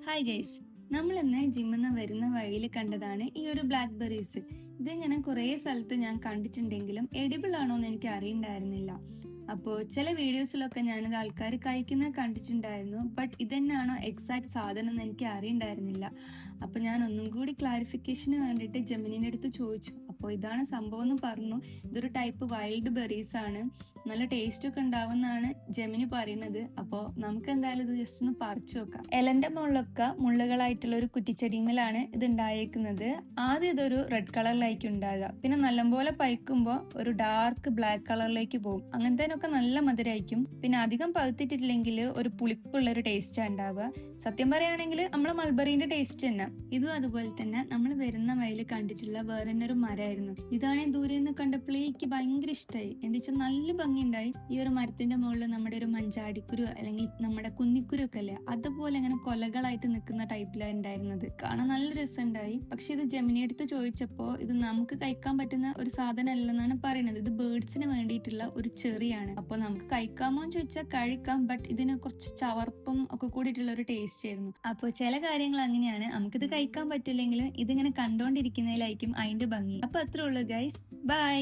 Hi guys, നമ്മൾ ഇന്ന് ജിമ്മിൽ നിന്ന് വരുന്ന വഴിയിൽ കണ്ടതാണ് ഈ ഒരു ബ്ലാക്ക് ബെറീസ്. ഇതിങ്ങനെ കുറേ സ്ഥലത്ത് ഞാൻ കണ്ടിട്ടുണ്ടെങ്കിലും എഡിബിൾ ആണോ എന്ന് എനിക്ക് അറിയണ്ടായിരുന്നില്ല. അപ്പോൾ ചില വീഡിയോസിലൊക്കെ ഞാനിത് ആൾക്കാർ കഴിക്കുന്നത് കണ്ടിട്ടുണ്ടായിരുന്നു, ബട്ട് ഇതന്നെയാണോ എക്സാക്ട് സാധനം എന്ന് എനിക്ക് അറിയണ്ടായിരുന്നില്ല. അപ്പോൾ ഞാൻ ഒന്നും കൂടി ക്ലാരിഫിക്കേഷന് വേണ്ടിയിട്ട് ജെമിനിൻ്റെ അടുത്ത് ചോദിച്ചു. അപ്പോൾ ഇതാണ് സംഭവം എന്ന് പറഞ്ഞു. ഇതൊരു ടൈപ്പ് വൈൽഡ് ബെറീസ് ആണ്, നല്ല ടേസ്റ്റ് ഒക്കെ ഉണ്ടാവുമെന്നാണ് ജെമിനി പറയുന്നത്. അപ്പോൾ നമുക്ക് എന്തായാലും ഇത് ജസ്റ്റ് ഒന്ന് പറിച്ചു നോക്കാം. ഇലന്റെ മുകളിലൊക്കെ മുള്ളുകളായിട്ടുള്ള ഒരു കുറ്റിച്ചെടിമേലാണ് ഇത് ഉണ്ടായേക്കുന്നത്. ആദ്യം ഇതൊരു റെഡ് കളറിലായിരിക്കും ഉണ്ടാകുക, പിന്നെ നല്ലപോലെ പഴുക്കുമ്പോൾ ഒരു ഡാർക്ക് ബ്ലാക്ക് കളറിലേക്ക് പോകും. അങ്ങനത്തേനൊക്കെ നല്ല മധുരമായിരിക്കും. പിന്നെ അധികം പഴുത്തിട്ടില്ലെങ്കിൽ ഒരു പുളിപ്പുള്ള ഒരു ടേസ്റ്റാണ് ഉണ്ടാവുക. സത്യം പറയുകയാണെങ്കിൽ നമ്മളെ മൾബറീന്റെ ടേസ്റ്റ് തന്നെ. ഇതും അതുപോലെ തന്നെ നമ്മൾ വരുന്ന വയൽ കണ്ടിട്ടുള്ള വേറെ തന്നെ ഒരു മരമായിരുന്നു. ഇതാണെങ്കിൽ ദൂരെ നിന്ന് കണ്ടപ്പോഴേ എനിക്ക് ഭയങ്കര ഇഷ്ടമായി. എന്താ വെച്ചാൽ നല്ല ഭംഗിയുണ്ടായി. ഈ ഒരു മരത്തിന്റെ മുകളിൽ നമ്മുടെ ഒരു മഞ്ചാടിക്കുരു അല്ലെങ്കിൽ നമ്മുടെ കുന്നിക്കുരു ഒക്കെ അല്ലേ, അതുപോലെ ഇങ്ങനെ കൊലകളായിട്ട് നിൽക്കുന്ന ടൈപ്പിലാണ് ഉണ്ടായിരുന്നത്. കാണാൻ നല്ല രസമുണ്ടായി. പക്ഷെ ഇത് ജെമിനി എടുത്ത് ചോദിച്ചപ്പോൾ ഇത് നമുക്ക് കഴിക്കാൻ പറ്റുന്ന ഒരു സാധനം അല്ലെന്നാണ് പറയുന്നത്. ഇത് ബേർഡ്സിന് വേണ്ടിയിട്ടുള്ള ഒരു ചെറിയാണ്. അപ്പോൾ നമുക്ക് കഴിക്കാമോ എന്ന് ചോദിച്ചാൽ കഴിക്കാം, ബട്ട് ഇതിന് കുറച്ച് ചവർപ്പും ഒക്കെ കൂടിയിട്ടുള്ള ഒരു ടേസ്റ്റ് ആയിരുന്നു. അപ്പോൾ ചില കാര്യങ്ങൾ അങ്ങനെയാണ്, നമുക്കിത് കഴിക്കാൻ പറ്റില്ലെങ്കിലും ഇതിങ്ങനെ കണ്ടോണ്ടിരിക്കുന്നതിലായിരിക്കും അതിന്റെ ഭംഗി. അപ്പൊ അത്രേ ഉള്ളൂ ഗൈസ്, ബൈ.